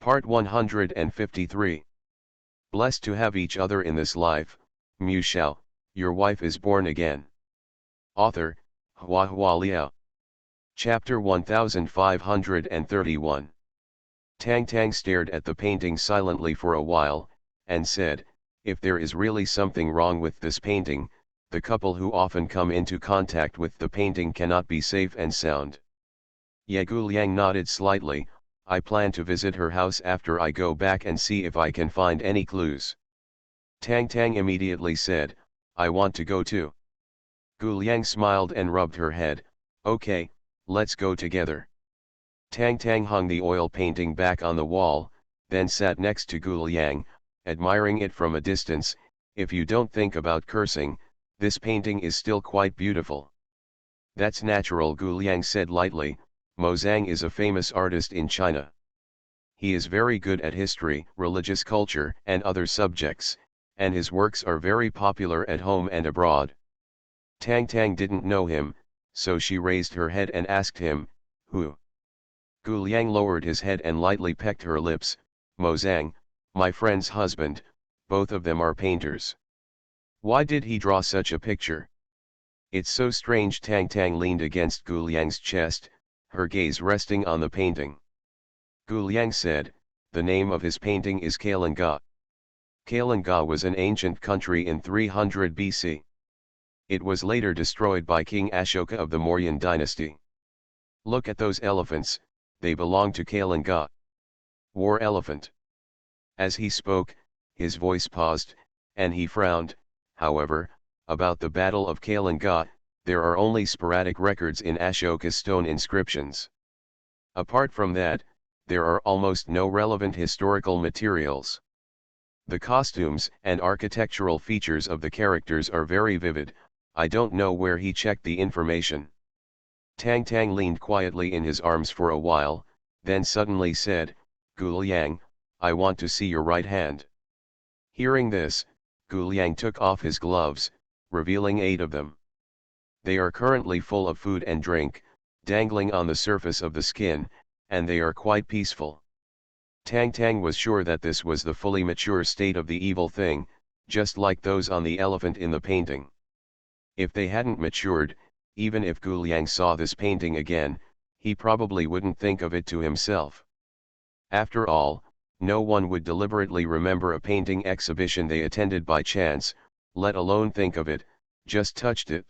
Part 153. Blessed to have each other in this life, Mu Shao, your wife is born again. Author, Hua Hua Liao. Chapter 1531. Tang Tang stared at the painting silently for a while, and said, if there is really something wrong with this painting, the couple who often come into contact with the painting cannot be safe and sound. Ye Guliang nodded slightly. I plan to visit her house after I go back and see if I can find any clues. Tang Tang immediately said, I want to go too. Guliang smiled and rubbed her head. Okay, let's go together. Tang Tang hung the oil painting back on the wall, then sat next to Guliang, admiring it from a distance. If you don't think about cursing, this painting is still quite beautiful. That's natural, Guliang said lightly. Mo Zhang is a famous artist in China. He is very good at history, religious culture and other subjects, and his works are very popular at home and abroad. Tang Tang didn't know him, so she raised her head and asked him, who? Guliang lowered his head and lightly pecked her lips. Mo Zhang, my friend's husband, both of them are painters. Why did he draw such a picture? It's so strange. Tang Tang leaned against Guliang's chest, her gaze resting on the painting. Guliang said, the name of his painting is Kalinga. Kalinga was an ancient country in 300 BC. It was later destroyed by King Ashoka of the Mauryan dynasty. Look at those elephants, they belong to Kalinga. War elephant. As he spoke, his voice paused, and he frowned. However, about the Battle of Kalinga, there are only sporadic records in Ashoka stone inscriptions. Apart from that, there are almost no relevant historical materials. The costumes and architectural features of the characters are very vivid. I don't know where he checked the information. Tang Tang leaned quietly in his arms for a while, then suddenly said, Guliang, I want to see your right hand. Hearing this, Guliang took off his gloves, revealing 8 of them. They are currently full of food and drink, dangling on the surface of the skin, and they are quite peaceful. Tang Tang was sure that this was the fully mature state of the evil thing, just like those on the elephant in the painting. If they hadn't matured, even if Guliang saw this painting again, he probably wouldn't think of it to himself. After all, no one would deliberately remember a painting exhibition they attended by chance, let alone think of it, just touched it.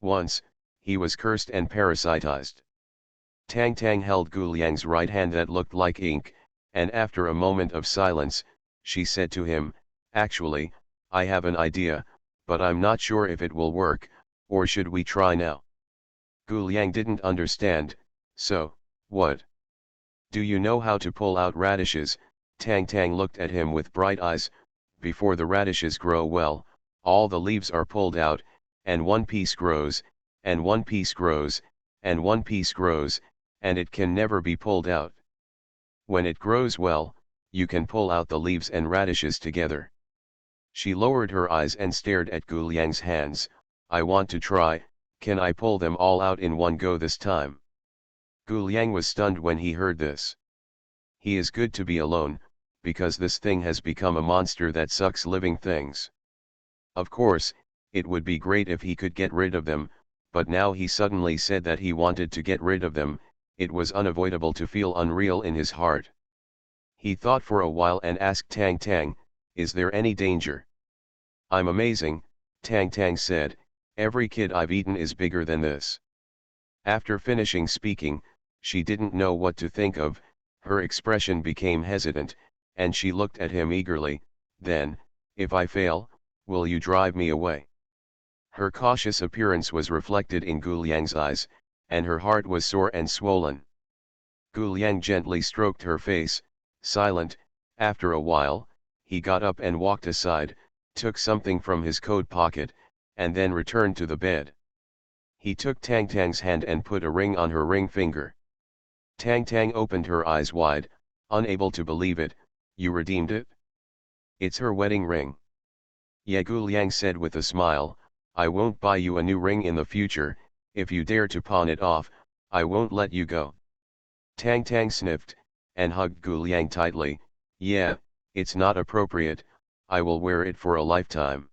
Once, he was cursed and parasitized. Tang Tang held Guliang's right hand that looked like ink, and after a moment of silence, she said to him, actually, I have an idea, but I'm not sure if it will work, or should we try now? Guliang didn't understand, so, what? Do you know how to pull out radishes? Tang Tang looked at him with bright eyes. Before the radishes grow well, all the leaves are pulled out, and one piece grows, and one piece grows, and one piece grows, and it can never be pulled out. When it grows well, you can pull out the leaves and radishes together. She lowered her eyes and stared at Guliang's hands. I want to try, can I pull them all out in one go this time? Guliang was stunned when he heard this. He is good to be alone, because this thing has become a monster that sucks living things. Of course, it would be great if he could get rid of them, but now he suddenly said that he wanted to get rid of them. It was unavoidable to feel unreal in his heart. He thought for a while and asked Tang Tang, is there any danger? I'm amazing, Tang Tang said, every kid I've eaten is bigger than this. After finishing speaking, she didn't know what to think of, her expression became hesitant, and she looked at him eagerly. Then, if I fail, will you drive me away? Her cautious appearance was reflected in Guliang's eyes, and her heart was sore and swollen. Guliang gently stroked her face, silent. After a while, he got up and walked aside, took something from his coat pocket, and then returned to the bed. He took Tang Tang's hand and put a ring on her ring finger. Tang Tang opened her eyes wide, unable to believe it. You redeemed it? It's her wedding ring. Ye Guliang said with a smile, I won't buy you a new ring in the future. If you dare to pawn it off, I won't let you go. Tang Tang sniffed, and hugged Gu Liang tightly. Yeah, it's not appropriate, I will wear it for a lifetime.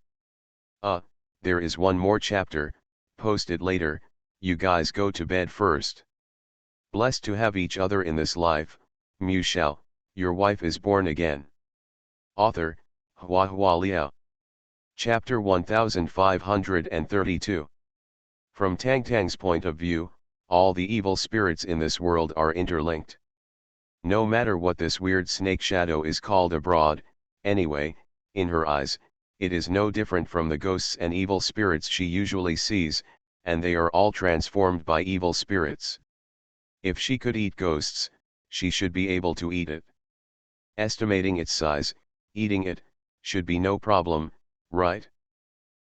There is one more chapter, post it later, you guys go to bed first. Blessed to have each other in this life, Mu Shao, your wife is born again. Author, Hua Hua Liao. Chapter 1532. From Tang Tang's point of view, all the evil spirits in this world are interlinked. No matter what this weird snake shadow is called abroad, anyway, in her eyes, it is no different from the ghosts and evil spirits she usually sees, and they are all transformed by evil spirits. If she could eat ghosts, she should be able to eat it. Estimating its size, eating it, should be no problem, right?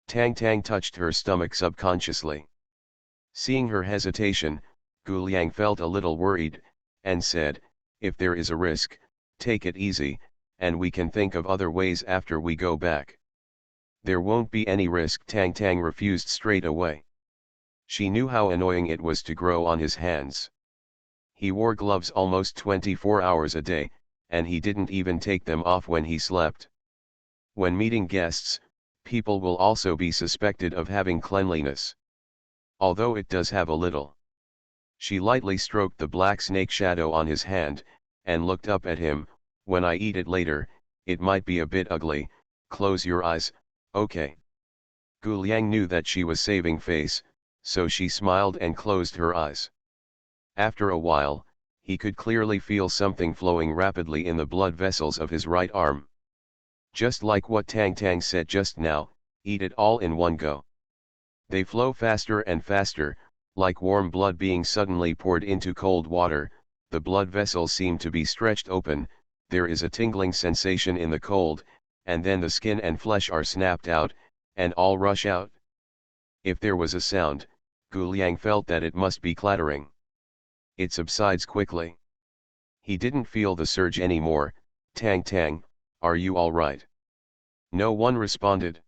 Tang Tang touched her stomach subconsciously. Seeing her hesitation, Gu Liang felt a little worried, and said, if there is a risk, take it easy, and we can think of other ways after we go back. There won't be any risk, Tang Tang refused straight away. She knew how annoying it was to grow on his hands. He wore gloves almost 24 hours a day, and he didn't even take them off when he slept. When meeting guests, people will also be suspected of having cleanliness. Although it does have a little. She lightly stroked the black snake shadow on his hand, and looked up at him. When I eat it later, it might be a bit ugly, close your eyes, okay. Gu Liang knew that she was saving face, so she smiled and closed her eyes. After a while, he could clearly feel something flowing rapidly in the blood vessels of his right arm. Just like what Tang Tang said just now, eat it all in one go. They flow faster and faster, like warm blood being suddenly poured into cold water. The blood vessels seem to be stretched open, there is a tingling sensation in the cold, and then the skin and flesh are snapped out, and all rush out. If there was a sound, Gu Liang felt that it must be clattering. It subsides quickly. He didn't feel the surge anymore. Tang Tang, are you all right? No one responded.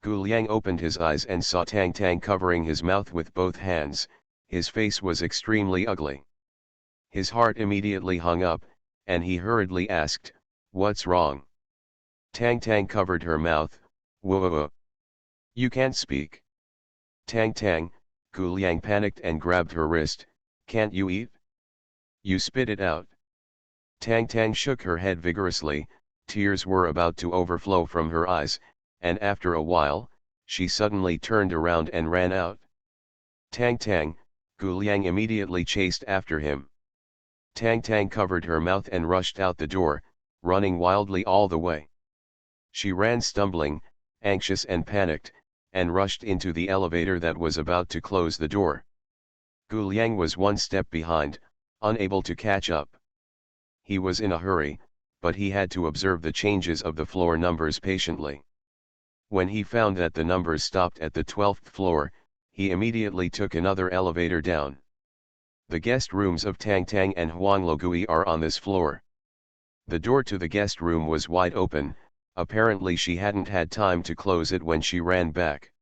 Gu Liang opened his eyes and saw Tang Tang covering his mouth with both hands. His face was extremely ugly. His heart immediately hung up, and he hurriedly asked, what's wrong? Tang Tang covered her mouth. Whoa. You can't speak. Tang Tang, Gu Liang panicked and grabbed her wrist. Can't you eat? You spit it out. Tang Tang shook her head vigorously, tears were about to overflow from her eyes, and after a while, she suddenly turned around and ran out. Tang Tang, Gu Liang immediately chased after him. Tang Tang covered her mouth and rushed out the door, running wildly all the way. She ran stumbling, anxious and panicked, and rushed into the elevator that was about to close the door. Gu Liang was one step behind, unable to catch up. He was in a hurry, but he had to observe the changes of the floor numbers patiently. When he found that the numbers stopped at the 12th floor, he immediately took another elevator down. The guest rooms of Tang Tang and Huang Logui are on this floor. The door to the guest room was wide open, apparently she hadn't had time to close it when she ran back.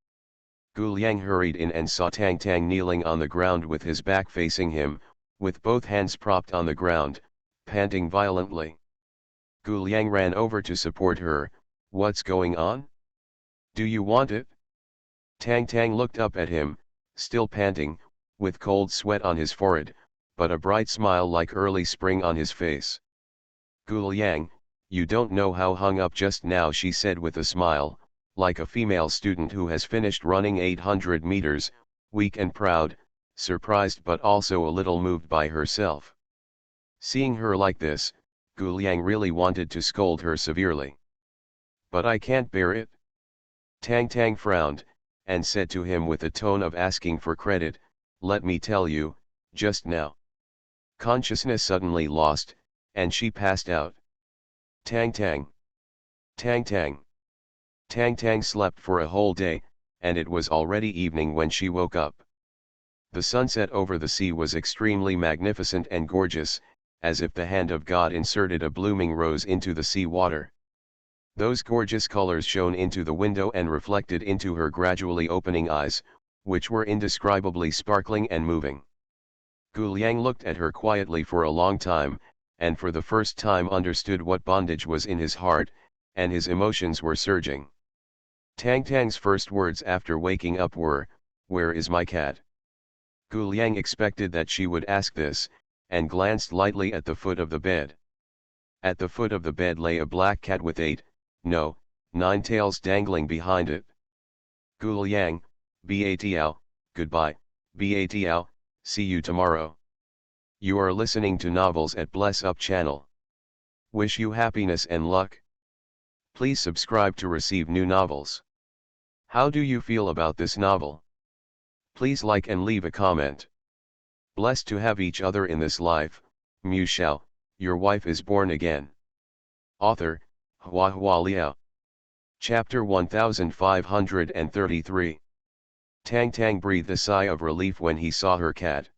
Gu Liang hurried in and saw Tang Tang kneeling on the ground with his back facing him, with both hands propped on the ground, panting violently. Gu Liang ran over to support her. What's going on? Do you want it? Tang Tang looked up at him, still panting, with cold sweat on his forehead, but a bright smile like early spring on his face. Gu Liang, you don't know how hung up just now, she said with a smile, like a female student who has finished running 800 meters, weak and proud, surprised but also a little moved by herself. Seeing her like this, Gu Liang really wanted to scold her severely. But I can't bear it. Tang Tang frowned, and said to him with a tone of asking for credit, let me tell you, just now. Consciousness suddenly lost, and she passed out. Tang Tang. Tang Tang. Tang Tang slept for a whole day, and it was already evening when she woke up. The sunset over the sea was extremely magnificent and gorgeous, as if the hand of God inserted a blooming rose into the sea water. Those gorgeous colors shone into the window and reflected into her gradually opening eyes, which were indescribably sparkling and moving. Gu Liang looked at her quietly for a long time, and for the first time understood what bondage was in his heart, and his emotions were surging. Tang Tang's first words after waking up were, "Where is my cat?" Gu Liang expected that she would ask this, and glanced lightly at the foot of the bed. At the foot of the bed lay a black cat with 9 tails dangling behind it. Gu Liang, Batao, goodbye, Batao, see you tomorrow. You are listening to Novels at Bless Up channel. Wish you happiness and luck. Please subscribe to receive new novels. How do you feel about this novel? Please like and leave a comment. Blessed to have each other in this life, Mu Shao, your wife is born again. Author, Hua Hua Liao. Chapter 1533. Tang Tang breathed a sigh of relief when he saw her cat.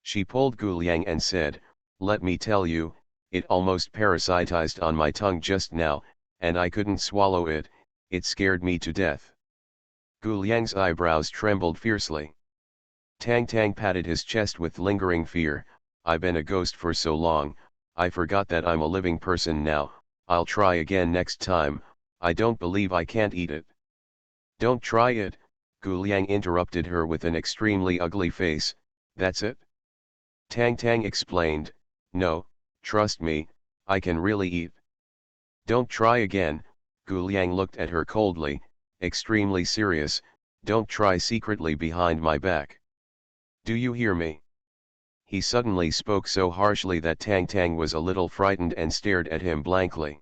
She pulled Gu Liang and said, "Let me tell you, it almost parasitized on my tongue just now, and I couldn't swallow it, it scared me to death." Gu Liang's eyebrows trembled fiercely. Tang Tang patted his chest with lingering fear. "I've been a ghost for so long, I forgot that I'm a living person now. I'll try again next time. I don't believe I can't eat it." "Don't try it," Gu Liang interrupted her with an extremely ugly face. "That's it?" Tang Tang explained, "No, trust me, I can really eat." "Don't try again," Gu Liang looked at her coldly, extremely serious. "Don't try secretly behind my back. Do you hear me?" He suddenly spoke so harshly that Tang Tang was a little frightened and stared at him blankly.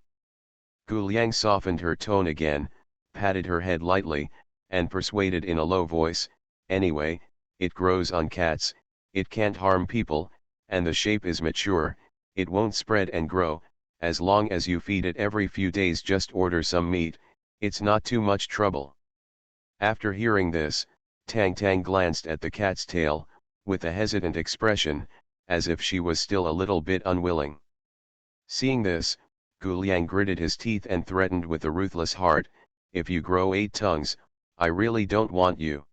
Gu Liang softened her tone again, patted her head lightly, and persuaded in a low voice, "Anyway, it grows on cats, it can't harm people, and the shape is mature, it won't spread and grow, as long as you feed it every few days. Just order some meat, it's not too much trouble." After hearing this, Tang Tang glanced at the cat's tail, with a hesitant expression, as if she was still a little bit unwilling. Seeing this, Gu Liang gritted his teeth and threatened with a ruthless heart, "If you grow 8 tongues, I really don't want you."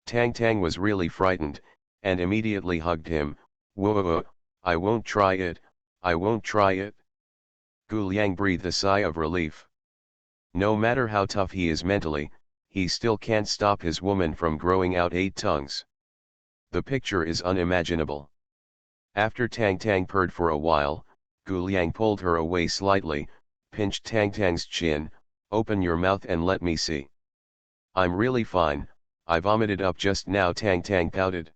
Tang Tang was really frightened, and immediately hugged him. "Whoa, I won't try it, I won't try it." Gu Liang breathed a sigh of relief. No matter how tough he is mentally, he still can't stop his woman from growing out 8 tongues. The picture is unimaginable. After Tang Tang purred for a while, Gu Liang pulled her away slightly, pinched Tang Tang's chin. "Open your mouth and let me see." "I'm really fine, I vomited up just now," Tang Tang pouted.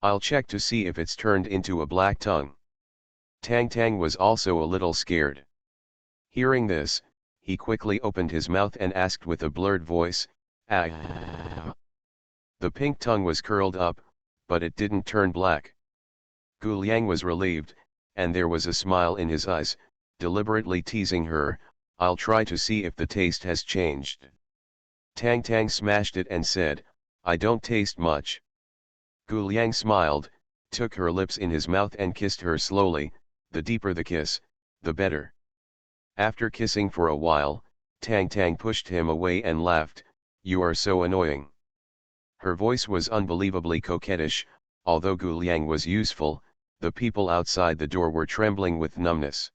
"I'll check to see if it's turned into a black tongue." Tang Tang was also a little scared. Hearing this, he quickly opened his mouth and asked with a blurred voice, "Ah." The pink tongue was curled up, but it didn't turn black. Gu Liang was relieved, and there was a smile in his eyes, deliberately teasing her. "I'll try to see if the taste has changed." Tang Tang smashed it and said, "I don't taste much." Gu Liang smiled, took her lips in his mouth and kissed her slowly. The deeper the kiss, the better. After kissing for a while, Tang Tang pushed him away and laughed, "You are so annoying." Her voice was unbelievably coquettish. Although Gu Liang was useful, the people outside the door were trembling with numbness.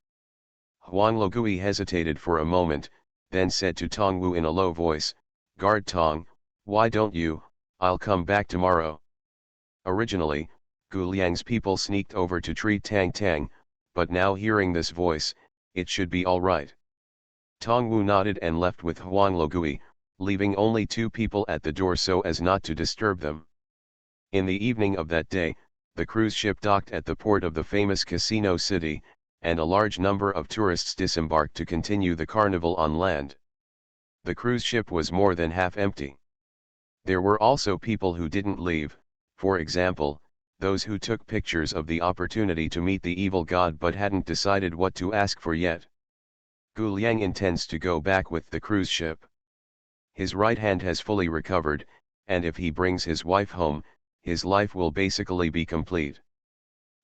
Huang Logui hesitated for a moment, then said to Tong Wu in a low voice, "Guard Tong, why don't you? I'll come back tomorrow." Originally, Gu Liang's people sneaked over to treat Tang Tang, but now hearing this voice, it should be all right. Tong Wu nodded and left with Huang Logui, leaving only 2 people at the door so as not to disturb them. In the evening of that day, the cruise ship docked at the port of the famous casino city, and a large number of tourists disembarked to continue the carnival on land. The cruise ship was more than half empty. There were also people who didn't leave, for example, those who took pictures of the opportunity to meet the evil god but hadn't decided what to ask for yet. Gu Liang intends to go back with the cruise ship. His right hand has fully recovered, and if he brings his wife home, his life will basically be complete.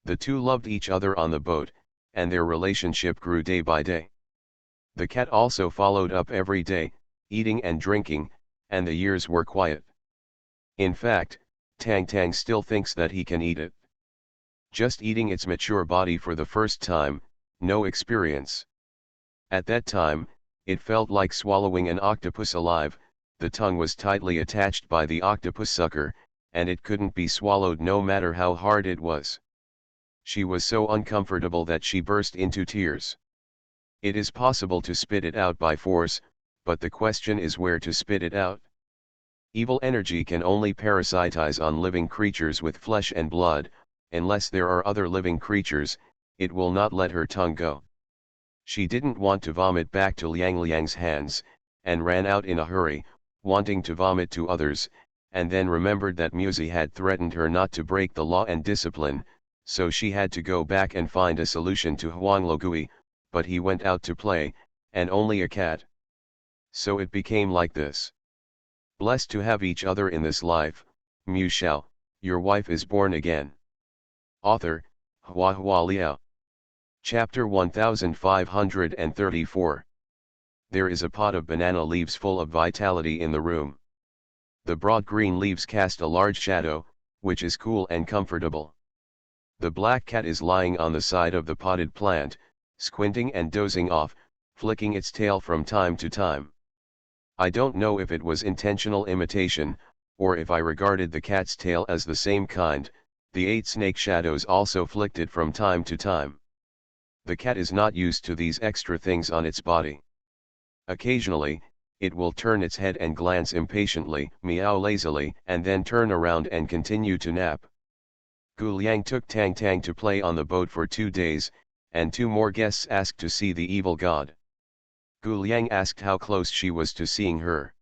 The two loved each other on the boat, and their relationship grew day by day. The cat also followed up every day, eating and drinking, and the years were quiet. In fact, Tang Tang still thinks that he can eat it. Just eating its mature body for the first time, no experience. At that time, it felt like swallowing an octopus alive. The tongue was tightly attached by the octopus sucker, and it couldn't be swallowed no matter how hard it was. She was so uncomfortable that she burst into tears. It is possible to spit it out by force, but the question is where to spit it out. Evil energy can only parasitize on living creatures with flesh and blood. Unless there are other living creatures, it will not let her tongue go. She didn't want to vomit back to Liang Liang's hands, and ran out in a hurry, wanting to vomit to others, and then remembered that Muzi had threatened her not to break the law and discipline, so she had to go back and find a solution to Huang Logui, but he went out to play, and only a cat. So it became like this. Blessed to have each other in this life, Mu Shao, your wife is born again. Author, Hua Hua Liao. Chapter 1534. There is a pot of banana leaves full of vitality in the room. The broad green leaves cast a large shadow, which is cool and comfortable. The black cat is lying on the side of the potted plant, squinting and dozing off, flicking its tail from time to time. I don't know if it was intentional imitation, or if I regarded the cat's tail as the same kind. The 8 snake shadows also flicked it from time to time. The cat is not used to these extra things on its body. Occasionally, it will turn its head and glance impatiently, meow lazily, and then turn around and continue to nap. Gu Liang took Tang Tang to play on the boat for 2 days, and 2 more guests asked to see the evil god. Gu Liang asked how close she was to seeing her.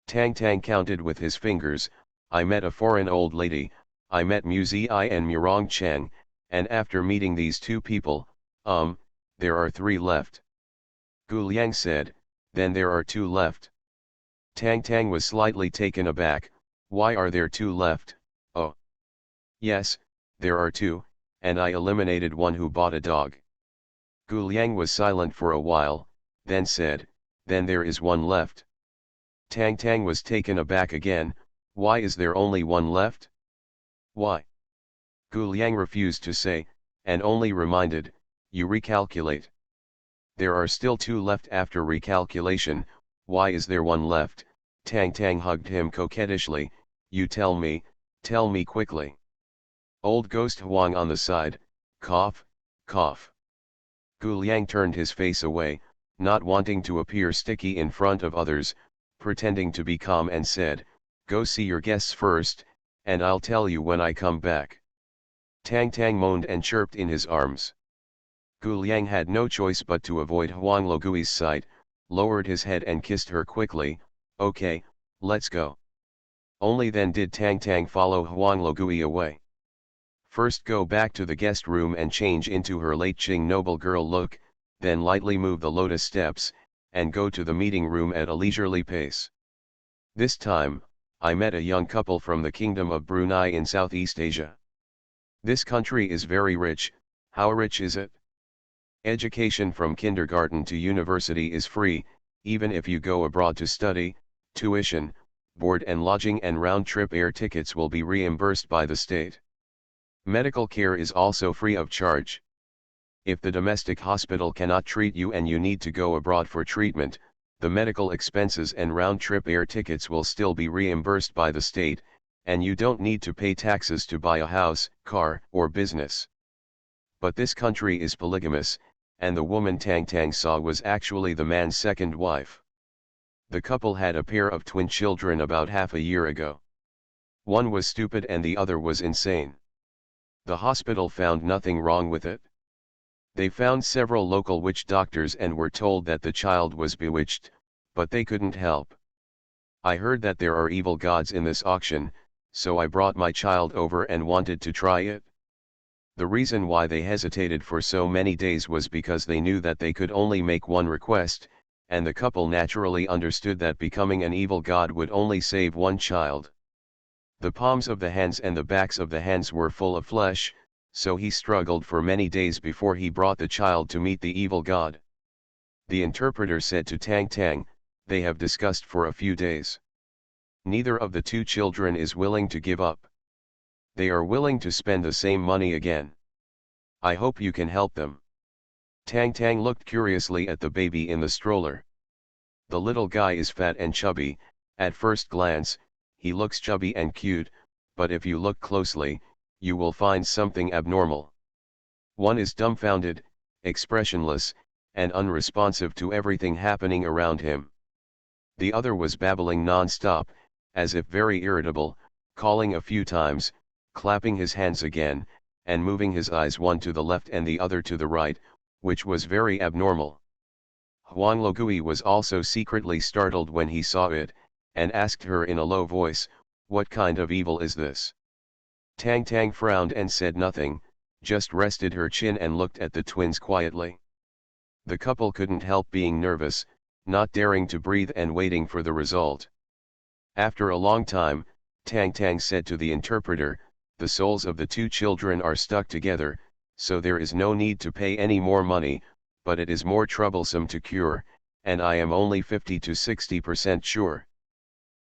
Tang Tang counted with his fingers. I met a foreign old lady, I met Mu Zi and Murong Cheng, and after meeting these 2 people, there are 3 left. Gu Liang said, then there are 2 left. Tang Tang was slightly taken aback. Why are there 2 left? Oh. Yes, there are 2, and I eliminated one who bought a dog. Gu Liang was silent for a while, then said, then there is 1 left. Tang Tang was taken aback again. Why is there only 1 left? Why? Gu Liang refused to say, and only reminded, you recalculate. There are still 2 left after recalculation. Why is there 1 left? Tang Tang hugged him coquettishly. You tell me quickly. Old Ghost Huang on the side, cough, cough. Gu Liang turned his face away, not wanting to appear sticky in front of others, pretending to be calm, and said, go see your guests first, and I'll tell you when I come back. Tang Tang moaned and chirped in his arms. Gu Liang had no choice but to avoid Huang Logui's sight, lowered his head and kissed her quickly. Okay, let's go. Only then did Tang Tang follow Huang Logui away. First go back to the guest room and change into her late Qing noble girl look, then lightly move the lotus steps, and go to the meeting room at a leisurely pace. This time, I met a young couple from the Kingdom of Brunei in Southeast Asia. This country is very rich. How rich is it? Education from kindergarten to university is free, even if you go abroad to study. Tuition, board and lodging and round-trip air tickets will be reimbursed by the state. Medical care is also free of charge. If the domestic hospital cannot treat you and you need to go abroad for treatment, the medical expenses and round-trip air tickets will still be reimbursed by the state, and you don't need to pay taxes to buy a house, car, or business. But this country is polygamous, and the woman Tang Tang saw was actually the man's second wife. The couple had a pair of twin children about half a year ago. One was stupid and the other was insane. The hospital found nothing wrong with it. They found several local witch doctors and were told that the child was bewitched, but they couldn't help. I heard that there are evil gods in this auction, so I brought my child over and wanted to try it. The reason why they hesitated for so many days was because they knew that they could only make one request, and the couple naturally understood that becoming an evil god would only save one child. The palms of the hands and the backs of the hands were full of flesh, so he struggled for many days before he brought the child to meet the evil god. The interpreter said to Tang Tang, they have discussed for a few days. Neither of the 2 children is willing to give up. They are willing to spend the same money again. I hope you can help them. Tang Tang looked curiously at the baby in the stroller. The little guy is fat and chubby. At first glance, he looks chubby and cute, but if you look closely, you will find something abnormal. One is dumbfounded, expressionless, and unresponsive to everything happening around him. The other was babbling non-stop, as if very irritable, calling a few times, clapping his hands again, and moving his eyes one to the left and the other to the right, which was very abnormal. Huang Logui was also secretly startled when he saw it, and asked her in a low voice, "What kind of evil is this?" Tang Tang frowned and said nothing, just rested her chin and looked at the twins quietly. The couple couldn't help being nervous, not daring to breathe and waiting for the result. After a long time, Tang Tang said to the interpreter, "The souls of the two children are stuck together, so there is no need to pay any more money, but it is more troublesome to cure, and I am only 50 to 60% sure.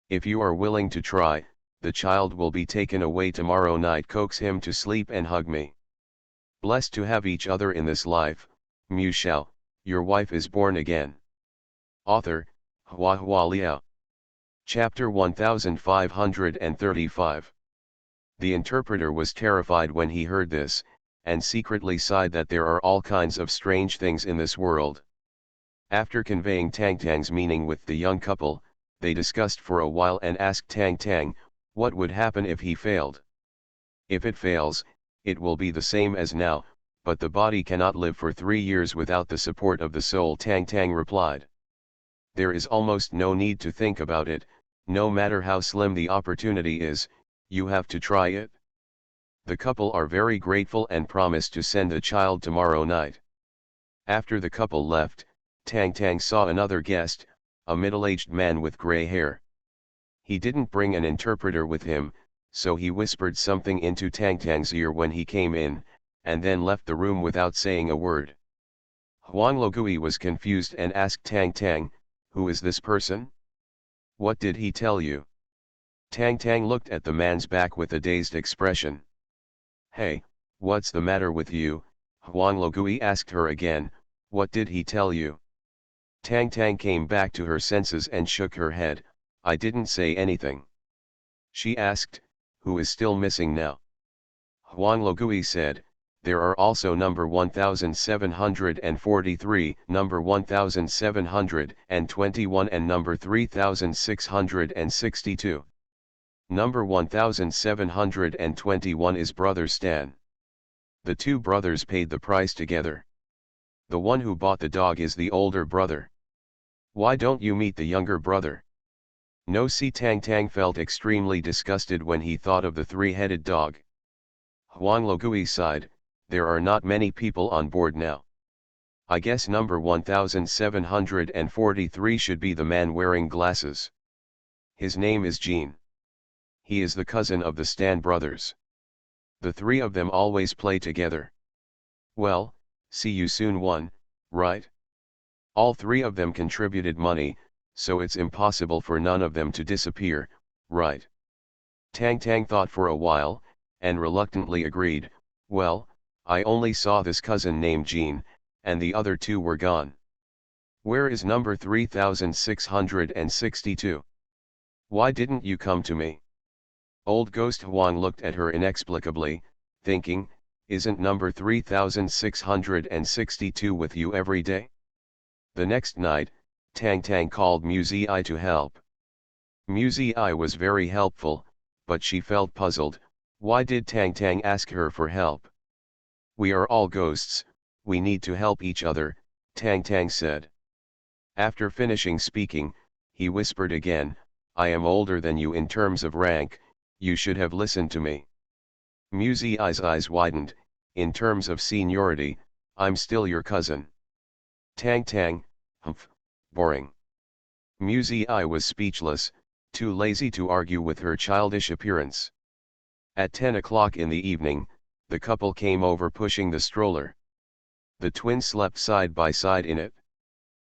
If you are willing to try, the child will be taken away tomorrow night. Coax him to sleep and hug me. Blessed to have each other in this life, Mu Shao, your wife is born again." Author, Hua Hua Liao. Chapter 1535. The interpreter was terrified when he heard this, and secretly sighed that there are all kinds of strange things in this world. After conveying Tang Tang's meaning with the young couple, they discussed for a while and asked Tang Tang, what would happen if he failed. If it fails, it will be the same as now, but the body cannot live for 3 years without the support of the soul. Tang Tang replied. There is almost no need to think about it, no matter how slim the opportunity is, you have to try it. The couple are very grateful and promise to send the child tomorrow night. After the couple left, Tang Tang saw another guest, a middle-aged man with gray hair. He didn't bring an interpreter with him, so he whispered something into Tang Tang's ear when he came in, and then left the room without saying a word. Huang Logui was confused and asked Tang Tang, "Who is this person? What did he tell you?" Tang Tang looked at the man's back with a dazed expression. "Hey, what's the matter with you?" Huang Logui asked her again, "What did he tell you?" Tang Tang came back to her senses and shook her head, "I didn't say anything." She asked, "Who is still missing now?" Huang Logui said, "There are also number 1743, number 1721 and number 3662. Number 1721 is Brother Stan. The two brothers paid the price together. The one who bought the dog is the older brother. Why don't you meet the younger brother?" No. Si Tang Tang felt extremely disgusted when he thought of the three-headed dog. Huang Logui sighed, "There are not many people on board now. I guess number 1743 should be the man wearing glasses. His name is Jean. He is the cousin of the Stan brothers. The three of them always play together. Well, see you soon one, right? All three of them contributed money, so it's impossible for none of them to disappear, right?" Tang Tang thought for a while, and reluctantly agreed, "Well, I only saw this cousin named Jean, and the other two were gone. Where is number 3662? Why didn't you come to me?" Old Ghost Huang looked at her inexplicably, thinking, "Isn't number 3662 with you every day?" The next night, Tang Tang called Mu Zi to help. Mu Zi was very helpful, but she felt puzzled. Why did Tang Tang ask her for help? "We are all ghosts, we need to help each other," Tang Tang said. After finishing speaking, he whispered again, "I am older than you in terms of rank, you should have listened to me." Mu Zi's eyes widened, "In terms of seniority, I'm still your cousin." Tang Tang, humph, boring. Mu Zi was speechless, too lazy to argue with her childish appearance. At 10 o'clock in the evening, the couple came over pushing the stroller. The twins slept side by side in it.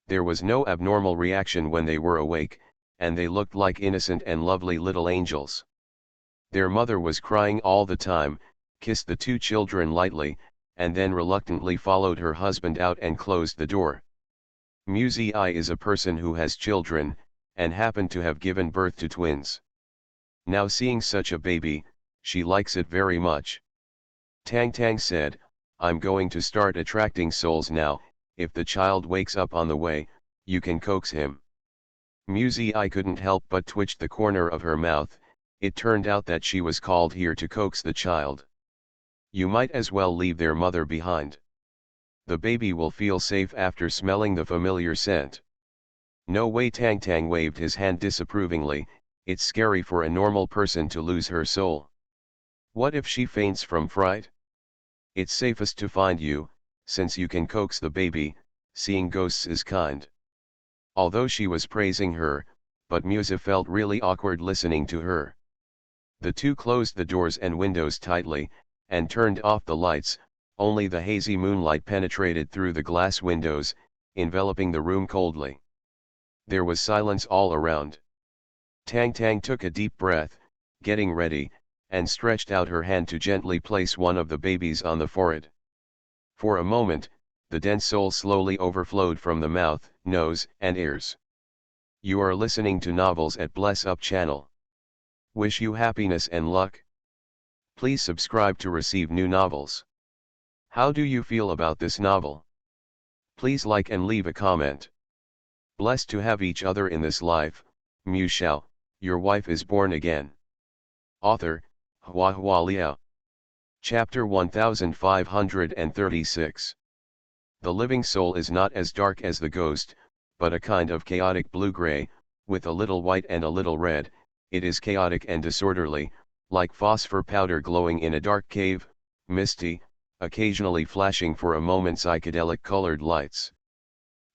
There was no abnormal reaction when they were awake, and they looked like innocent and lovely little angels. Their mother was crying all the time, kissed the two children lightly, and then reluctantly followed her husband out and closed the door. Muzi is a person who has children, and happened to have given birth to twins. Now seeing such a baby, she likes it very much. Tang Tang said, I'm going to start attracting souls now. If the child wakes up on the way, you can coax him. Muzi couldn't help but twitch the corner of her mouth. It turned out that she was called here to coax the child. You might as well leave their mother behind. The baby will feel safe after smelling the familiar scent. No way. Tang Tang waved his hand disapprovingly. It's scary for a normal person to lose her soul. What if she faints from fright? It's safest to find you, since you can coax the baby. Seeing ghosts is kind. Although she was praising her, but Muzi felt really awkward listening to her. The two closed the doors and windows tightly, and turned off the lights. Only the hazy moonlight penetrated through the glass windows, enveloping the room coldly. There was silence all around. Tang Tang took a deep breath, getting ready, and stretched out her hand to gently place one of the babies on the forehead. For a moment, the dense soul slowly overflowed from the mouth, nose, and ears. You are listening to Novels at Bless Up channel. Wish you happiness and luck. Please subscribe to receive new novels. How do you feel about this novel? Please like and leave a comment. Blessed to have each other in this life. Shao, your wife is born again. Author, Hua Hua Liao. Chapter 1536. The living soul is not as dark as the ghost, but a kind of chaotic blue-gray, with a little white and a little red. It is chaotic and disorderly, like phosphor powder glowing in a dark cave, misty, occasionally flashing for a moment psychedelic colored lights.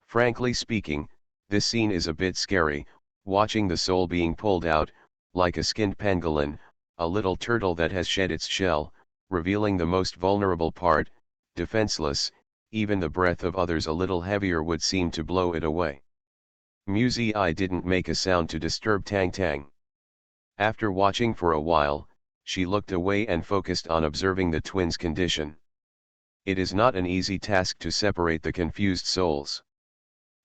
Frankly speaking, this scene is a bit scary, watching the soul being pulled out, like a skinned pangolin, a little turtle that has shed its shell, revealing the most vulnerable part, defenseless. Even the breath of others a little heavier would seem to blow it away. Muzi didn't make a sound to disturb Tang Tang. After watching for a while, she looked away and focused on observing the twins' condition. It is not an easy task to separate the confused souls.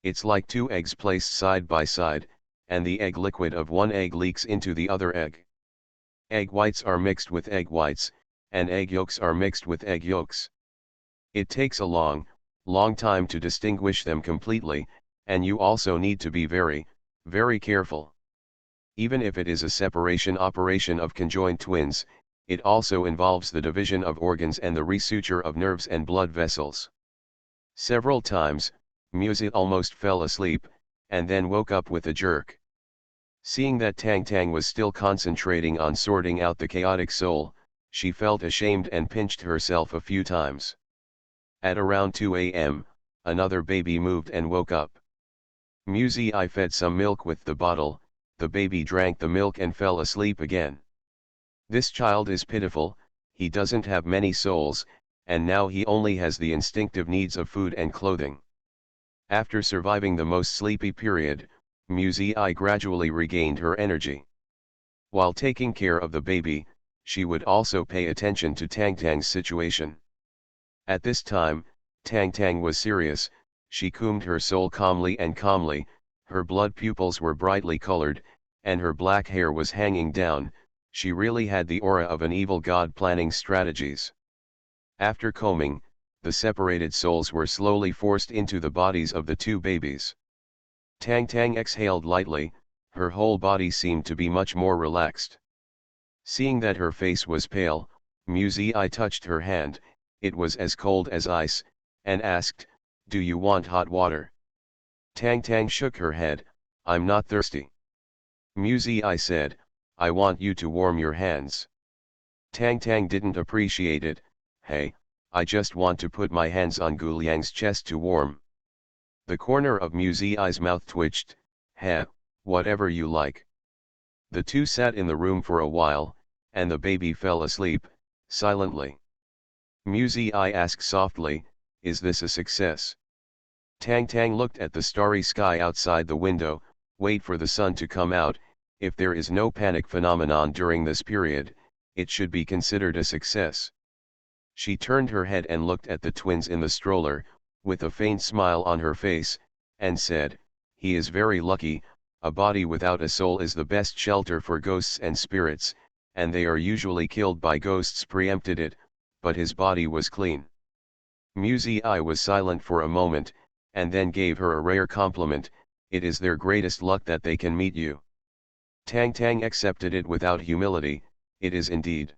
It's like two eggs placed side by side, and the egg liquid of one egg leaks into the other egg. Egg whites are mixed with egg whites, and egg yolks are mixed with egg yolks. It takes a long time to distinguish them completely, and you also need to be very, very careful. Even if it is a separation operation of conjoined twins, it also involves the division of organs and the resuture of nerves and blood vessels. Several times, Muzi almost fell asleep, and then woke up with a jerk. Seeing that Tang Tang was still concentrating on sorting out the chaotic soul, she felt ashamed and pinched herself a few times. At around 2 a.m., another baby moved and woke up. Muzi fed some milk with the bottle. The baby drank the milk and fell asleep again. This child is pitiful. He doesn't have many souls, and now he only has the instinctive needs of food and clothing. After surviving the most sleepy period, Muzi gradually regained her energy. While taking care of the baby, she would also pay attention to Tang Tang's situation. At this time, Tang Tang was serious. She combed her soul calmly, her blood pupils were brightly colored, and her black hair was hanging down. She really had the aura of an evil god planning strategies. After combing, the separated souls were slowly forced into the bodies of the two babies. Tang Tang exhaled lightly. Her whole body seemed to be much more relaxed. Seeing that her face was pale, Muzi touched her hand. It was as cold as ice, and asked, "Do you want hot water?" Tang Tang shook her head. "I'm not thirsty." Muzi said, "I want you to warm your hands." Tang Tang didn't appreciate it. "Hey, I just want to put my hands on Guliang's chest to warm." The corner of Muzi's mouth twitched. "Heh, whatever you like." The two sat in the room for a while, and the baby fell asleep, silently. Muzi asked softly, "Is this a success?" Tang Tang looked at the starry sky outside the window. "Wait for the sun to come out. If there is no panic phenomenon during this period, it should be considered a success. She turned her head and looked at the twins in the stroller, with a faint smile on her face, and said, "He is very lucky. A body without a soul is the best shelter for ghosts and spirits, and they are usually killed by ghosts." Preempted it, but his body was clean. Musei was silent for a moment, and then gave her a rare compliment. "It is their greatest luck that they can meet you." Tang Tang accepted it without humility. "It is indeed."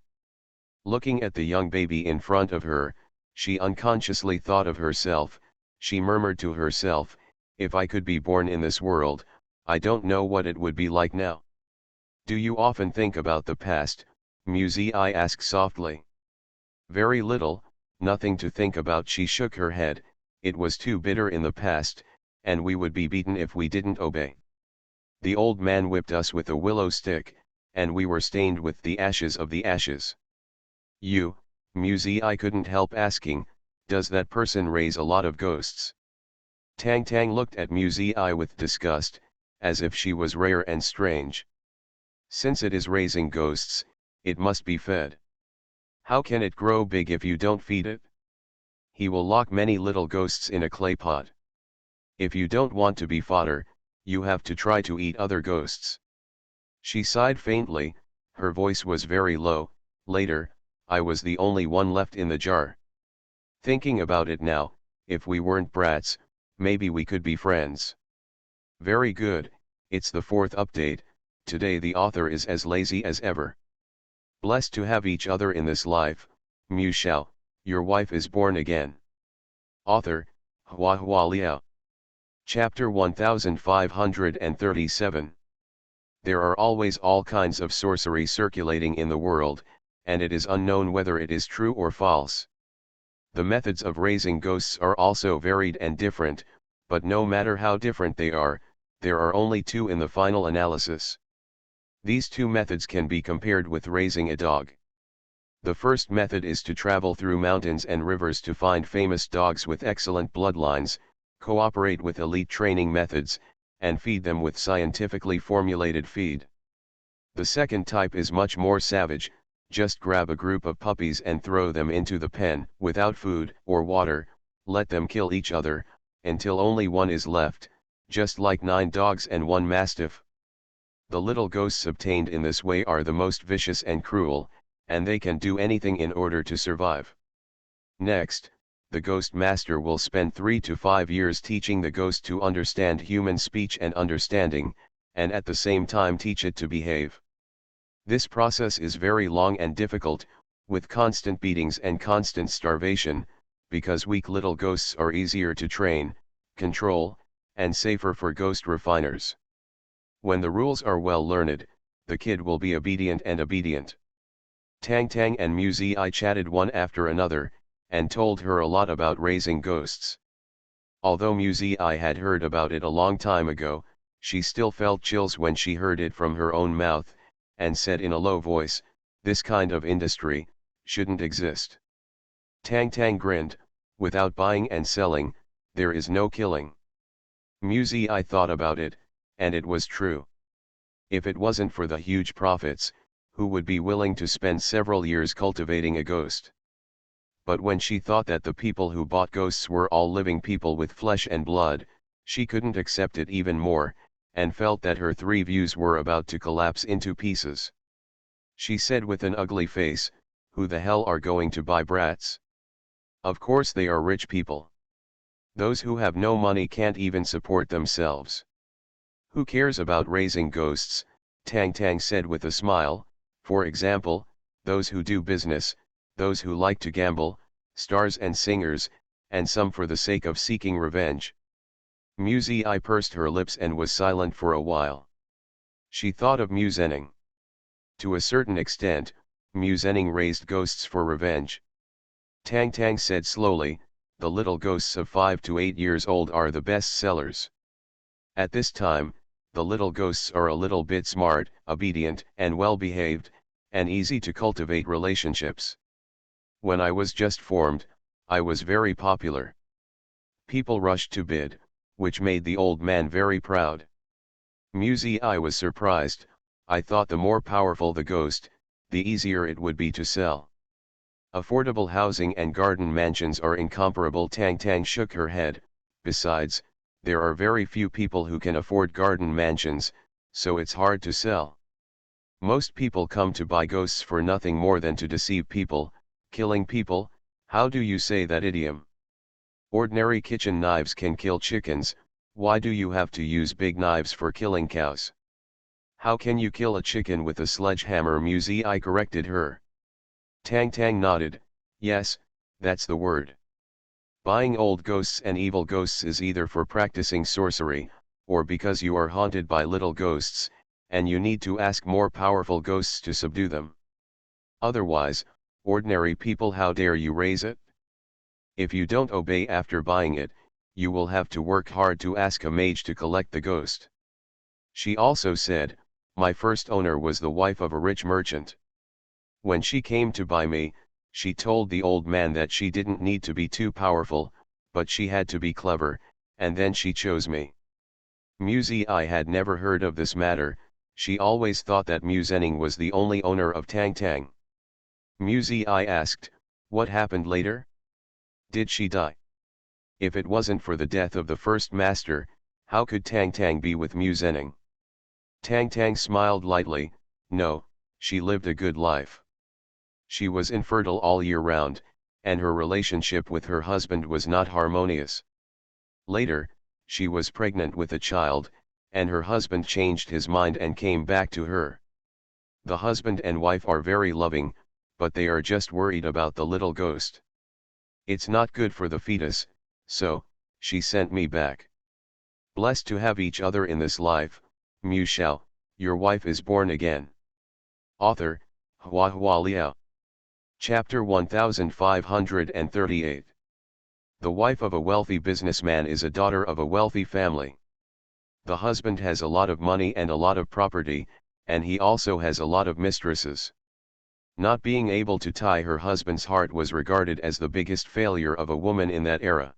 Looking at the young baby in front of her, she unconsciously thought of herself. She murmured to herself, "If I could be born in this world, I don't know what it would be like now." "Do you often think about the past?" Musei asked softly. "Very little, nothing to think about." She shook her head. "It was too bitter in the past, and we would be beaten if we didn't obey. The old man whipped us with a willow stick, and we were stained with the ashes of the ashes." Musei couldn't help asking, "Does that person raise a lot of ghosts?" Tang Tang looked at Musei with disgust, as if she was rare and strange. "Since it is raising ghosts, it must be fed. How can it grow big if you don't feed it? He will lock many little ghosts in a clay pot. If you don't want to be fodder, you have to try to eat other ghosts." She sighed faintly, her voice was very low. "Later, I was the only one left in the jar. Thinking about it now, if we weren't brats, maybe we could be friends." "Very good, it's the fourth update. Today the author is as lazy as ever. Blessed to have each other in this life. Shao, your wife is born again." Author, Hua Hua Liao. Chapter 1537. There are always all kinds of sorcery circulating in the world, and it is unknown whether it is true or false. The methods of raising ghosts are also varied and different, but no matter how different they are, there are only two in the final analysis. These two methods can be compared with raising a dog. The first method is to travel through mountains and rivers to find famous dogs with excellent bloodlines, cooperate with elite training methods, and feed them with scientifically formulated feed. The second type is much more savage. Just grab a group of puppies and throw them into the pen, without food or water, let them kill each other, until only one is left, just like 9 dogs and 1 mastiff. The little ghosts obtained in this way are the most vicious and cruel, and they can do anything in order to survive. Next, the ghost master will spend 3 to 5 years teaching the ghost to understand human speech and understanding, and at the same time teach it to behave. This process is very long and difficult, with constant beatings and constant starvation, because weak little ghosts are easier to train, control, and safer for ghost refiners. When the rules are well learned, the kid will be obedient and obedient. Tang Tang and Musei chatted one after another, and told her a lot about raising ghosts. Although Musei had heard about it a long time ago, she still felt chills when she heard it from her own mouth, and said in a low voice, "This kind of industry shouldn't exist." Tang Tang grinned, "Without buying and selling, there is no killing." Musei thought about it, and it was true. If it wasn't for the huge profits, who would be willing to spend several years cultivating a ghost? But when she thought that the people who bought ghosts were all living people with flesh and blood, she couldn't accept it even more, and felt that her 3 views were about to collapse into pieces. She said with an ugly face, "Who the hell are going to buy brats? Of course they are rich people. Those who have no money can't even support themselves. Who cares about raising ghosts?" Tang Tang said with a smile. "For example, those who do business, those who like to gamble, stars and singers, and some for the sake of seeking revenge." Musei pursed her lips and was silent for a while. She thought of Musenning. To a certain extent, Musenning raised ghosts for revenge. Tang Tang said slowly, "The little ghosts of 5 to 8 years old are the best sellers. At this time, the little ghosts are a little bit smart, obedient, and well-behaved, and easy to cultivate relationships. When I was just formed, I was very popular. People rushed to bid, which made the old man very proud." Musei was surprised. "I thought the more powerful the ghost, the easier it would be to sell. Affordable housing and garden mansions are incomparable. Tang Tang shook her head. Besides, there are very few people who can afford garden mansions, so it's hard to sell. Most people come to buy ghosts for nothing more than to deceive people, killing people. How do you say that idiom? Ordinary kitchen knives can kill chickens, why do you have to use big knives for killing cows? How can you kill a chicken with a sledgehammer? Muzi corrected her. Tang Tang nodded. Yes, that's the word. Buying old ghosts and evil ghosts is either for practicing sorcery, or because you are haunted by little ghosts, and you need to ask more powerful ghosts to subdue them. Otherwise, ordinary people, how dare you raise it? If you don't obey after buying it, you will have to work hard to ask a mage to collect the ghost. She also said, my first owner was the wife of a rich merchant. When she came to buy me, she told the old man that she didn't need to be too powerful, but she had to be clever, and then she chose me. Muzi had never heard of this matter. She always thought that Muzenning was the only owner of Tang Tang. Muzi asked, what happened later? Did she die? If it wasn't for the death of the first master, how could Tang Tang be with Muzenning? Tang Tang smiled lightly. No, she lived a good life. She was infertile all year round, and her relationship with her husband was not harmonious. Later, she was pregnant with a child, and her husband changed his mind and came back to her. The husband and wife are very loving, but they are just worried about the little ghost. It's not good for the fetus, so, she sent me back. Blessed to have each other in this life, Mu Shao, your wife is born again. Author, Hua Hua Liao. Chapter 1538. The wife of a wealthy businessman is a daughter of a wealthy family. The husband has a lot of money and a lot of property, and he also has a lot of mistresses. Not being able to tie her husband's heart was regarded as the biggest failure of a woman in that era.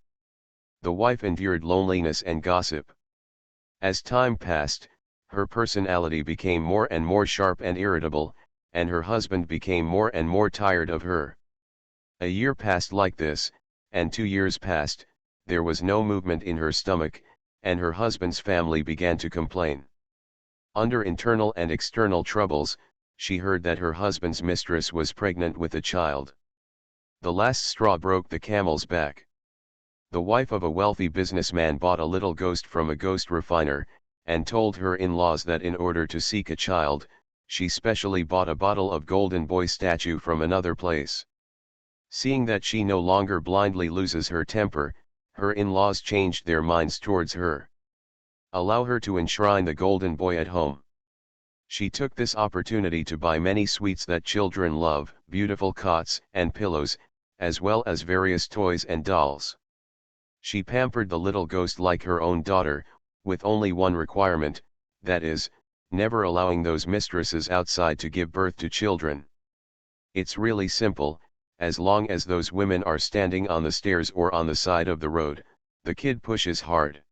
The wife endured loneliness and gossip. As time passed, her personality became more and more sharp and irritable, and her husband became more and more tired of her. A year passed like this, and 2 years passed, there was no movement in her stomach, and her husband's family began to complain. Under internal and external troubles, she heard that her husband's mistress was pregnant with a child. The last straw broke the camel's back. The wife of a wealthy businessman bought a little ghost from a ghost refiner, and told her in-laws that in order to seek a child, she specially bought a bottle of golden boy statue from another place. Seeing that she no longer blindly loses her temper, her in-laws changed their minds towards her. Allow her to enshrine the golden boy at home. She took this opportunity to buy many sweets that children love, beautiful cots and pillows, as well as various toys and dolls. She pampered the little ghost like her own daughter, with only one requirement, that is, never allowing those mistresses outside to give birth to children. It's really simple, as long as those women are standing on the stairs or on the side of the road, the kid pushes hard.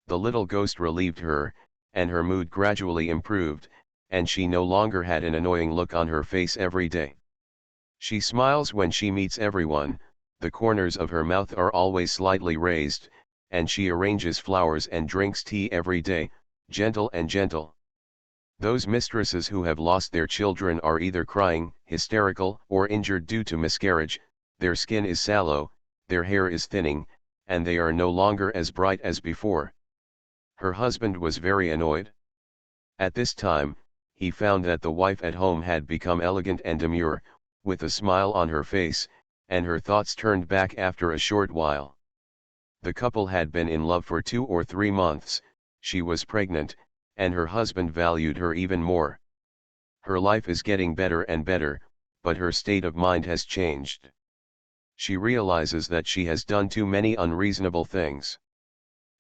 The little ghost relieved her, and her mood gradually improved, and she no longer had an annoying look on her face every day. She smiles when she meets everyone, the corners of her mouth are always slightly raised, and she arranges flowers and drinks tea every day, gentle and gentle. Those mistresses who have lost their children are either crying, hysterical, or injured due to miscarriage, their skin is sallow, their hair is thinning, and they are no longer as bright as before. Her husband was very annoyed. At this time, he found that the wife at home had become elegant and demure, with a smile on her face, and her thoughts turned back after a short while. The couple had been in love for 2 or 3 months, she was pregnant, and her husband valued her even more. Her life is getting better and better, but her state of mind has changed. She realizes that she has done too many unreasonable things.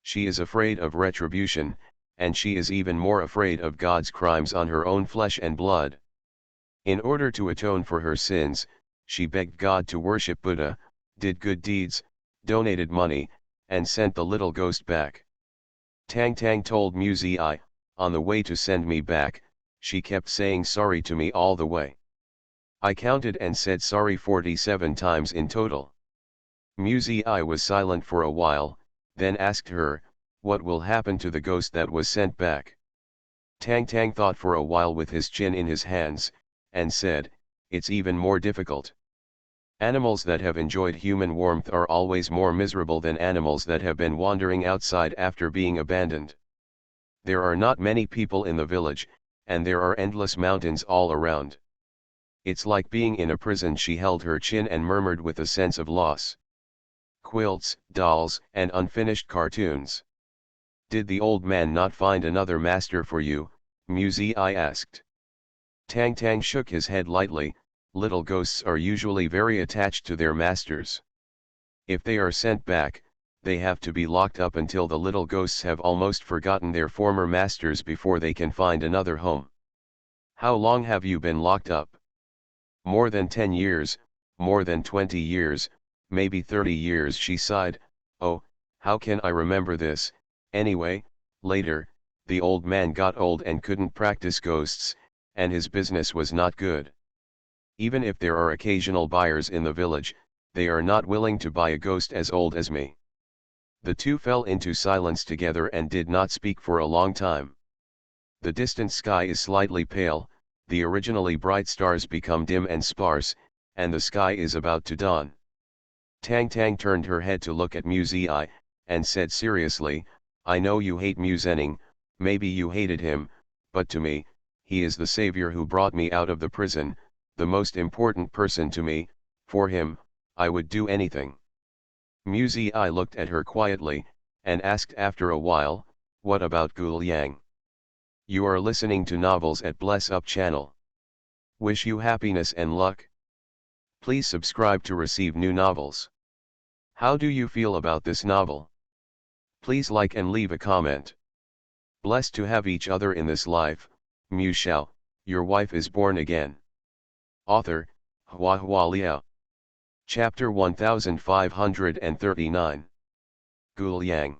She is afraid of retribution, and she is even more afraid of God's crimes on her own flesh and blood. In order to atone for her sins, she begged God to worship Buddha, did good deeds, donated money, and sent the little ghost back. Tang Tang told Muzi on the way to send me back, she kept saying sorry to me all the way. I counted and said sorry 47 times in total. Musei was silent for a while, then asked her, what will happen to the ghost that was sent back? Tang Tang thought for a while with his chin in his hands, and said, it's even more difficult. Animals that have enjoyed human warmth are always more miserable than animals that have been wandering outside after being abandoned. There are not many people in the village, and there are endless mountains all around. It's like being in a prison. She held her chin and murmured with a sense of loss. Quilts, dolls, and unfinished cartoons. Did the old man not find another master for you? Musei asked. Tang Tang shook his head lightly. Little ghosts are usually very attached to their masters. If they are sent back, they have to be locked up until the little ghosts have almost forgotten their former masters before they can find another home. How long have you been locked up? More than 10 years, more than 20 years, maybe 30 years, she sighed. Oh, how can I remember this? Anyway, later, the old man got old and couldn't practice ghosts, and his business was not good. Even if there are occasional buyers in the village, they are not willing to buy a ghost as old as me. The two fell into silence together and did not speak for a long time. The distant sky is slightly pale, the originally bright stars become dim and sparse, and the sky is about to dawn. Tang Tang turned her head to look at Musei, and said seriously, I know you hate Muzening, maybe you hated him, but to me, he is the savior who brought me out of the prison, the most important person to me. For him, I would do anything. Musei looked at her quietly, and asked after a while, what about Gul Yang? You are listening to novels at Bless Up channel. Wish you happiness and luck. Please subscribe to receive new novels. How do you feel about this novel? Please like and leave a comment. Blessed to have each other in this life. Mu Shao, your wife is born again. Author, Hua Hua Liao. Chapter 1539. Gul Yang.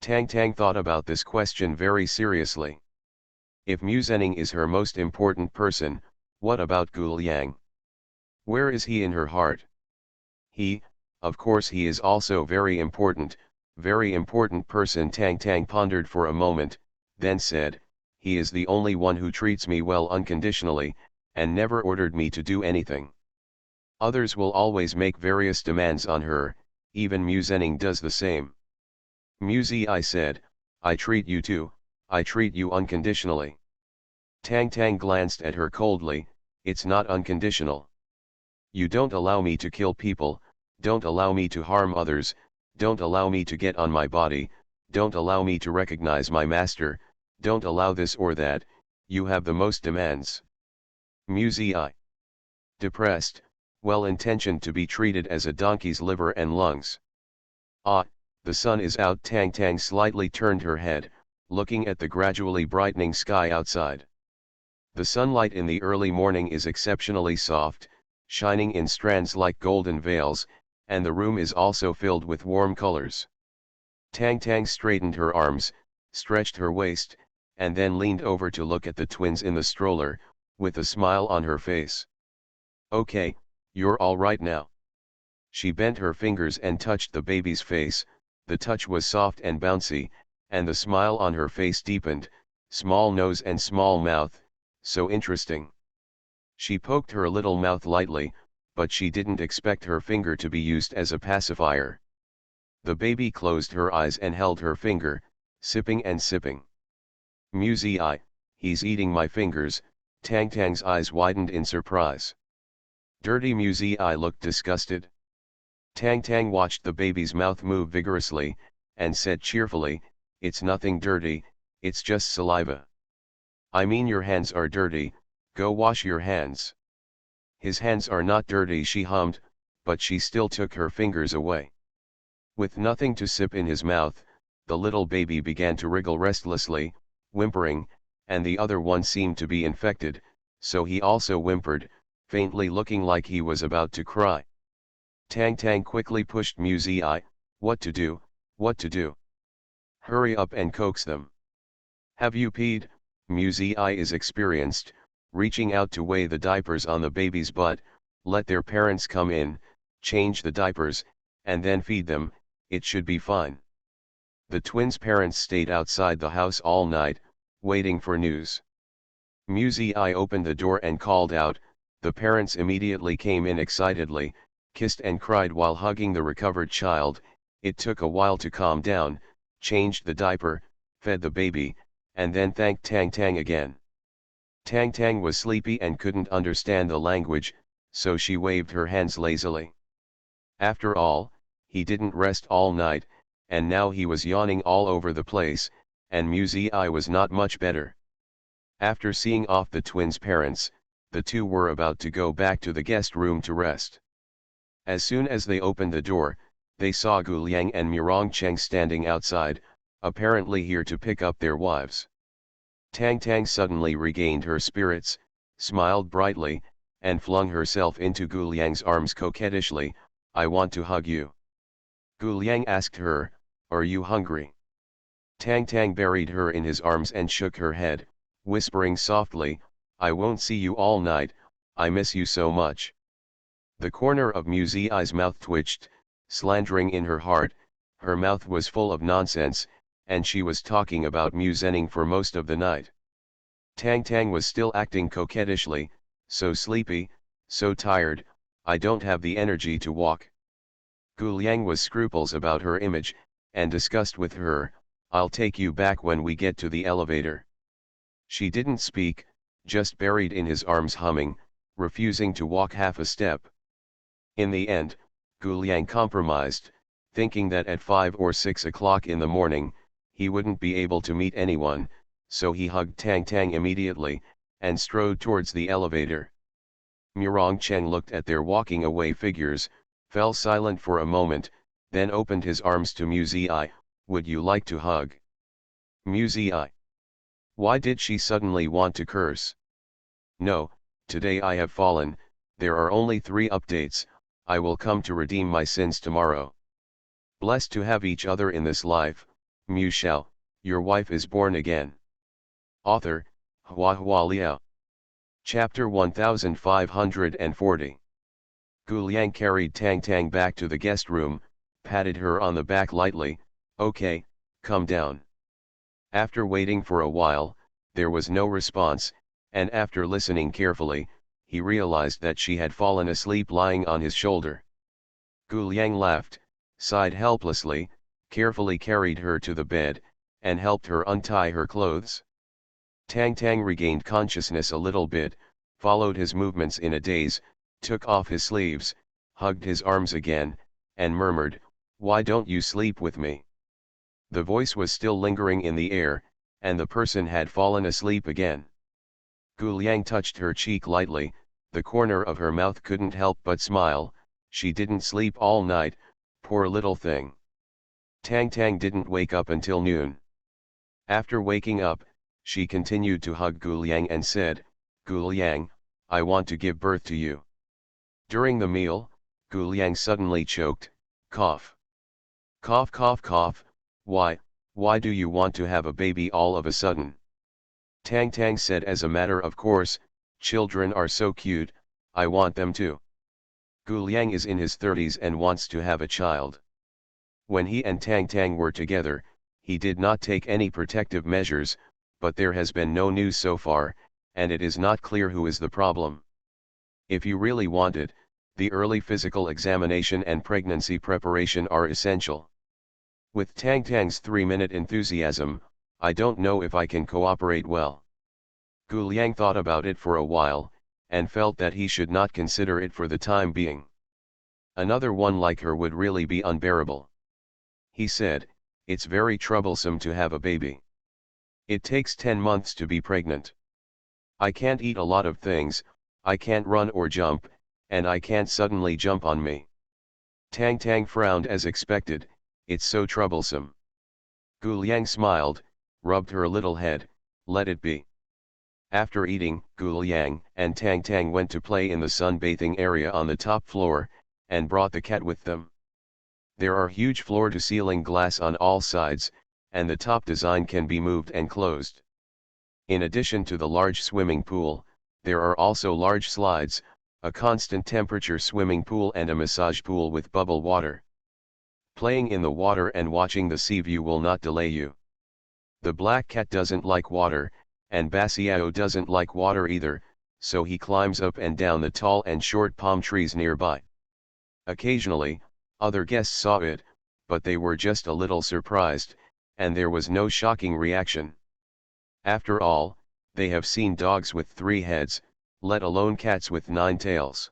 Tang Tang thought about this question very seriously. If Muzening is her most important person, what about Gul Yang? Where is he in her heart? Of course he is also very important person. Tang Tang pondered for a moment, then said, he is the only one who treats me well unconditionally, and never ordered me to do anything. Others will always make various demands on her, even Muzening does the same. Musei said, I treat you too, I treat you unconditionally. Tang Tang glanced at her coldly, it's not unconditional. You don't allow me to kill people, don't allow me to harm others, don't allow me to get on my body, don't allow me to recognize my master, don't allow this or that, you have the most demands. Musei. Depressed, well-intentioned to be treated as a donkey's liver and lungs. Ah, the sun is out. Tang Tang slightly turned her head, looking at the gradually brightening sky outside. The sunlight in the early morning is exceptionally soft, shining in strands like golden veils, and the room is also filled with warm colors. Tang Tang straightened her arms, stretched her waist, and then leaned over to look at the twins in the stroller, with a smile on her face. Okay, you're all right now. She bent her fingers and touched the baby's face. The touch was soft and bouncy, and the smile on her face deepened, small nose and small mouth, so interesting. She poked her little mouth lightly, but she didn't expect her finger to be used as a pacifier. The baby closed her eyes and held her finger, sipping and sipping. Musei, he's eating my fingers. Tang Tang's eyes widened in surprise. Dirty. Musei looked disgusted. Tang Tang watched the baby's mouth move vigorously, and said cheerfully, it's nothing dirty, it's just saliva. I mean your hands are dirty, go wash your hands. His hands are not dirty, she hummed, but she still took her fingers away. With nothing to sip in his mouth, the little baby began to wriggle restlessly, whimpering, and the other one seemed to be infected, so he also whimpered, faintly, looking like he was about to cry. Tang Tang quickly pushed Musei. What to do, what to do? Hurry up and coax them. Have you peed? Musei is experienced, reaching out to weigh the diapers on the baby's butt, let their parents come in, change the diapers, and then feed them, it should be fine. The twins' parents stayed outside the house all night, waiting for news. Muzi opened the door and called out. The parents immediately came in excitedly, kissed and cried while hugging the recovered child. It took a while to calm down, changed the diaper, fed the baby, and then thanked Tang Tang again. Tang Tang was sleepy and couldn't understand the language, so she waved her hands lazily. After all, he didn't rest all night, and now he was yawning all over the place, and Muzi was not much better. After seeing off the twins' parents, the two were about to go back to the guest room to rest. As soon as they opened the door, they saw Gu Liang and Murong Cheng standing outside, apparently here to pick up their wives. Tang Tang suddenly regained her spirits, smiled brightly, and flung herself into Gu Liang's arms coquettishly. I want to hug you. Gu Liang asked her, are you hungry? Tang Tang buried her in his arms and shook her head, whispering softly, I won't see you all night, I miss you so much. The corner of Muzi's mouth twitched, slandering in her heart. Her mouth was full of nonsense, and she was talking about Muzening for most of the night. Tang Tang was still acting coquettishly, so sleepy, so tired, I don't have the energy to walk. Gu Liang was scruples about her image, and discussed with her, I'll take you back when we get to the elevator. She didn't speak, just buried in his arms humming, refusing to walk half a step. In the end, Gu Liang compromised, thinking that at 5 or 6 o'clock in the morning, he wouldn't be able to meet anyone, so he hugged Tang Tang immediately, and strode towards the elevator. Murong Cheng looked at their walking away figures, fell silent for a moment, then opened his arms to Muzi. Would you like to hug? Muzi. Why did she suddenly want to curse? No, today I have fallen, there are only 3 updates, I will come to redeem my sins tomorrow. Blessed to have each other in this life, Mu Shao, your wife is born again. Author, Hua Hua Liao. Chapter 1540. Gu Liang carried Tang Tang back to the guest room, patted her on the back lightly, okay, come down. After waiting for a while, there was no response, and after listening carefully, he realized that she had fallen asleep lying on his shoulder. Gu Liang laughed, sighed helplessly, carefully carried her to the bed, and helped her untie her clothes. Tang Tang regained consciousness a little bit, followed his movements in a daze, took off his sleeves, hugged his arms again, and murmured, why don't you sleep with me? The voice was still lingering in the air, and the person had fallen asleep again. Gu Liang touched her cheek lightly, the corner of her mouth couldn't help but smile, she didn't sleep all night, poor little thing. Tang Tang didn't wake up until noon. After waking up, she continued to hug Gu Liang and said, Gu Liang, I want to give birth to you. During the meal, Gu Liang suddenly choked, cough. Cough cough cough, why do you want to have a baby all of a sudden? Tang Tang said as a matter of course, children are so cute, I want them too. Gu Liang is in his 30s and wants to have a child. When he and Tang Tang were together, he did not take any protective measures, but there has been no news so far, and it is not clear who is the problem. If you really want it, the early physical examination and pregnancy preparation are essential. With Tang Tang's 3-minute enthusiasm, I don't know if I can cooperate well. Gu Liang thought about it for a while, and felt that he should not consider it for the time being. Another one like her would really be unbearable. He said, it's very troublesome to have a baby. It takes 10 months to be pregnant. I can't eat a lot of things, I can't run or jump, and I can't suddenly jump on me. Tang Tang frowned as expected, it's so troublesome. Gu Liang smiled, rubbed her little head, let it be. After eating, Gu Liang and Tang Tang went to play in the sunbathing area on the top floor, and brought the cat with them. There are huge floor-to-ceiling glass on all sides, and the top design can be moved and closed. In addition to the large swimming pool, There are also large slides, a constant temperature swimming pool and a massage pool with bubble water. Playing in the water and watching the sea view will not delay you. The black cat doesn't like water, and Basiao doesn't like water either, so he climbs up and down the tall and short palm trees nearby. Occasionally, other guests saw it, but they were just a little surprised, and there was no shocking reaction. After all, they have seen dogs with 3 heads, let alone cats with 9 tails.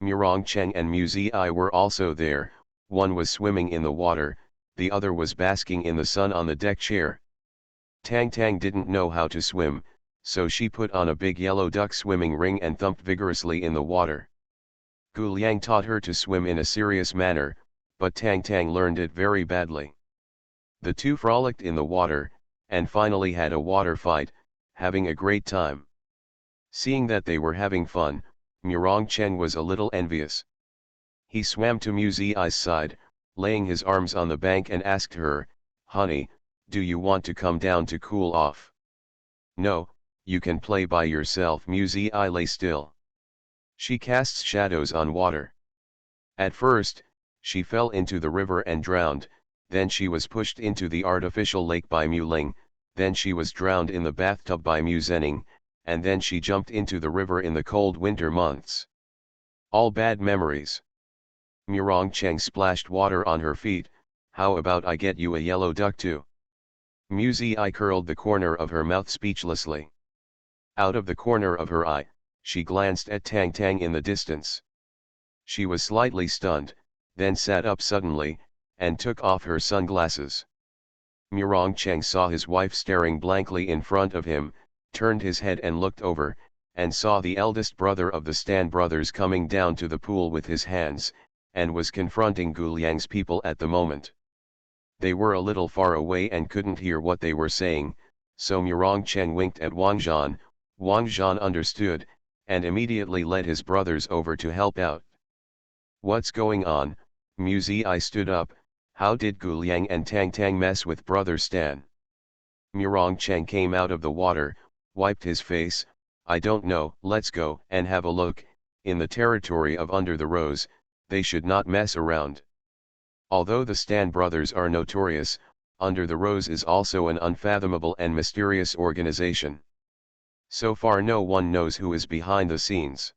Murong Cheng and Mu Ziyi were also there. One was swimming in the water, the other was basking in the sun on the deck chair. Tang Tang didn't know how to swim, so she put on a big yellow duck swimming ring and thumped vigorously in the water. Gu Liang taught her to swim in a serious manner, but Tang Tang learned it very badly. The two frolicked in the water, and finally had a water fight, having a great time. Seeing that they were having fun, Murong Chen was a little envious. He swam to Mu Ziyi's side, laying his arms on the bank, and asked her, "Honey, do you want to come down to cool off?" "No, you can play by yourself." Mu Ziyi lay still. She casts shadows on water. At first, she fell into the river and drowned, then she was pushed into the artificial lake by Mu Ling, then she was drowned in the bathtub by Mu Zening, and then she jumped into the river in the cold winter months. All bad memories. Murong Cheng splashed water on her feet. "How about I get you a yellow duck too?" Mu Ziyi curled the corner of her mouth speechlessly. Out of the corner of her eye, she glanced at Tang Tang in the distance. She was slightly stunned, then sat up suddenly, and took off her sunglasses. Murong Cheng saw his wife staring blankly in front of him, turned his head and looked over, and saw the eldest brother of the Stan brothers coming down to the pool with his hands, and was confronting Gu Liang's people at the moment. They were a little far away and couldn't hear what they were saying, so Murong Cheng winked at Wang Zhan. Wang Zhan understood, and immediately led his brothers over to help out. "What's going on?" Mu Ziyi stood up. "How did Gu Liang and Tang Tang mess with brother Stan?" Murong Cheng came out of the water, wiped his face. "I don't know." "Let's go and have a look. In the territory of Under the Rose, they should not mess around." Although the Stan brothers are notorious, Under the Rose is also an unfathomable and mysterious organization. So far no one knows who is behind the scenes.